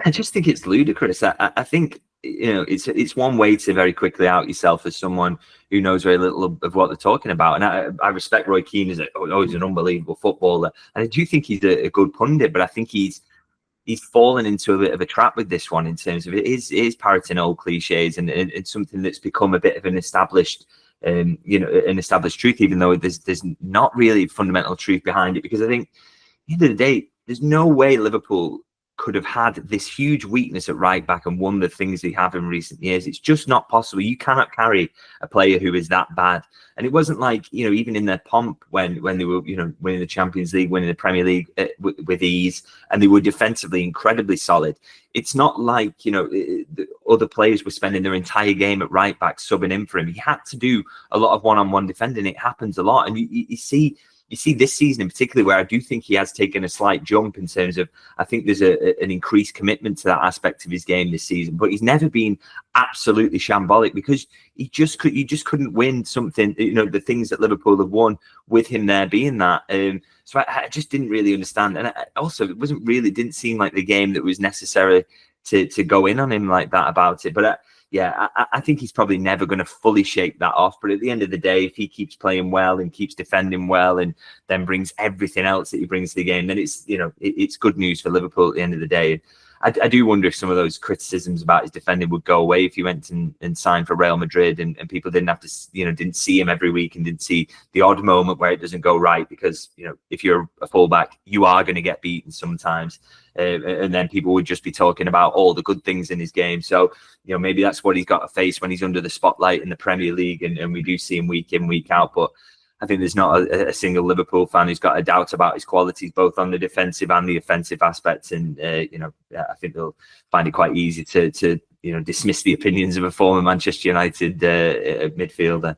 I just think it's ludicrous. I think, it's one way to very quickly out yourself as someone who knows very little of what they're talking about. And I respect Roy Keane as he's an unbelievable footballer, and I do think he's a good pundit. But I think he's fallen into a bit of a trap with this one in terms of it is parroting old cliches, and it's something that's become a bit of an established. An established truth, even though there's not really fundamental truth behind it. Because I think at the end of the day, there's no way Liverpool could have had this huge weakness at right back and won the things they have in recent years. It's just not possible. You cannot carry a player who is that bad. And it wasn't like, even in their pomp when they were, winning the Champions League, winning the Premier League with ease, and they were defensively incredibly solid. It's not like, the other players were spending their entire game at right back subbing in for him. He had to do a lot of one-on-one defending. It happens a lot. And you see this season in particular, where I do think he has taken a slight jump in terms of, I think there's an increased commitment to that aspect of his game this season, but he's never been absolutely shambolic, because you just couldn't win something, the things that Liverpool have won with him there being that. So I just didn't really understand. And also, it didn't seem like the game that was necessary to go in on him like that about it. But I think he's probably never going to fully shake that off. But at the end of the day, if he keeps playing well and keeps defending well and then brings everything else that he brings to the game, then it's good news for Liverpool at the end of the day. I do wonder if some of those criticisms about his defending would go away if he went and signed for Real Madrid and people didn't have to, didn't see him every week and didn't see the odd moment where it doesn't go right. Because, if you're a fullback, you are going to get beaten sometimes. And then people would just be talking about all the good things in his game. So, maybe that's what he's got to face when he's under the spotlight in the Premier League. And we do see him week in, week out. But I think there's not a single Liverpool fan who's got a doubt about his qualities, both on the defensive and the offensive aspects. And, I think they'll find it quite easy to dismiss the opinions of a former Manchester United midfielder.